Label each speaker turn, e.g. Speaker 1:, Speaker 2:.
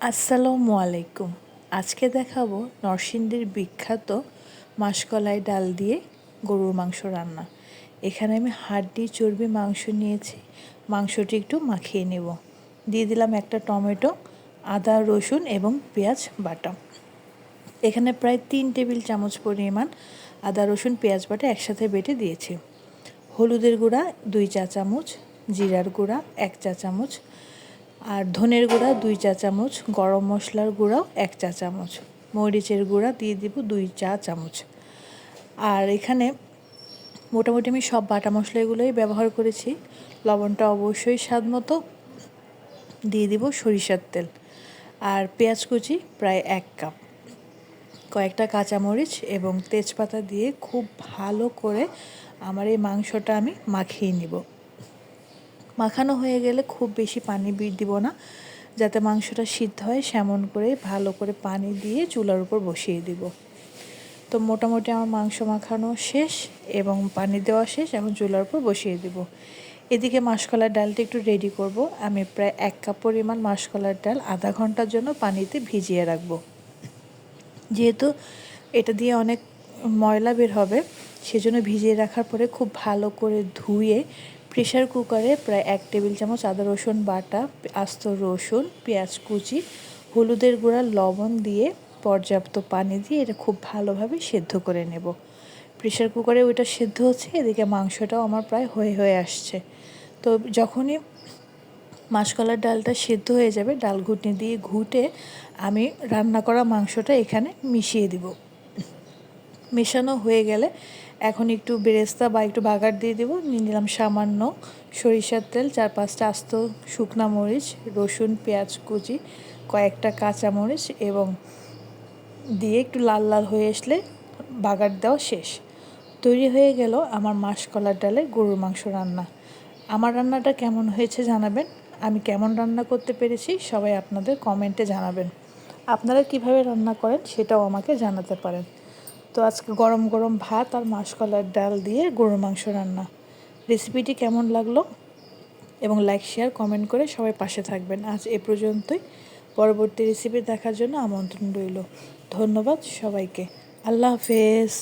Speaker 1: আসসালামু আলাইকুম। আজকে দেখাবো নরসিংদীর বিখ্যাত মাসকলাই ডাল দিয়ে গরুর মাংস রান্না। এখানে আমি হাড্ডি চর্বি মাংস নিয়েছি। মাংসটি একটু মাখিয়ে নেব। দিয়ে দিলাম একটা টমেটো, আদা রসুন এবং পেঁয়াজ বাটা। এখানে প্রায় 3 টেবিল চামচ পরিমাণ আদা রসুন পেঁয়াজ বাটা একসাথে বেটে দিয়েছি। হলুদের গুঁড়া 2 চা চামচ, জিরার গুঁড়া 1 চা চামচ, আর ধনের গুঁড়া 2 চা চামচ, গরম মশলার গুঁড়াও 1 চা চামচ, মরিচের গুঁড়া দিয়ে দিব 2 চা চামচ। আর এখানে মোটামুটি আমি সব বাটা মশলাগুলোই ব্যবহার করেছি। লবণটা অবশ্যই স্বাদ মতো দিয়ে দিব, সরিষার তেল আর পেঁয়াজ কুচি প্রায় 1 কাপ, কয়েকটা কাঁচামরিচ এবং তেজপাতা দিয়ে খুব ভালো করে আমার এই মাংসটা আমি মাখিয়ে নিব। মাখানো হয়ে গেলে খুব বেশি পানি দিব না, যাতে মাংসটা সিদ্ধ হয় সেমন করে ভালো করে পানি দিয়ে চুলার উপর বসিয়ে দিব। তো মোটামুটি আমার মাংস মাখানো শেষ এবং পানি দেওয়া শেষ, এখন চুলার উপর বসিয়ে দিব। এদিকে মাসকলার ডালটা একটু রেডি করব। আমি প্রায় 1 কাপ পরিমাণ মাসকলার ডাল আধা ঘন্টার জন্য পানিতে ভিজিয়ে রাখবো। যেহেতু এটা দিয়ে অনেক ময়লা বের হবে, সেজন্য ভিজিয়ে রাখার পরে খুব ভালো করে ধুয়ে প্রেশার কুকারে প্রায় 1 টেবিল চামচ আদা রসুন বাটা, আস্ত রসুন, পেঁয়াজ কুচি, হলুদের গুঁড়া, লবণ দিয়ে পর্যাপ্ত পানি দিয়ে এটা খুব ভালোভাবে সেদ্ধ করে নেব। প্রেশার কুকারে ওইটা সেদ্ধ হচ্ছে, এদিকে মাংসটাও আমার প্রায় হয়ে আসছে। তো যখনই মাসকলার ডালটা সেদ্ধ হয়ে যাবে, ডাল ঘুটনি দিয়ে ঘুটে আমি রান্না করা মাংসটা এখানে মিশিয়ে দিব। মেশানো হয়ে গেলে এখন একটু বেরেস্তা বা একটু বাগার দিয়ে দেবো। নিয়ে নিলাম সামান্য সরিষার তেল, 4-5টা আস্ত শুকনা মরিচ, রসুন পেঁয়াজ কুচি, কয়েকটা কাঁচামরিচ এবং দিয়ে একটু লাল লাল হয়ে আসলে বাগার দেওয়া শেষ। তৈরি হয়ে গেল আমার মাসকলার ডালের গরুর মাংস রান্না। আমার রান্নাটা কেমন হয়েছে জানাবেন। আমি কেমন রান্না করতে পেরেছি সবাই আপনাদের কমেন্টে জানাবেন। আপনারা কিভাবে রান্না করেন সেটাও আমাকে জানাতে পারেন। তো আজকে গরম গরম ভাত আর মাসকলার ডাল দিয়ে গরুর মাংস রান্না। রেসিপিটি কেমন লাগলো এবং লাইক শেয়ার কমেন্ট করে সবাই পাশে থাকবেন। আজ এ পর্যন্তই। পরবর্তী রেসিপি দেখার জন্য আমন্ত্রণ রইল। ধন্যবাদ সবাইকে। আল্লাহ হাফেজ।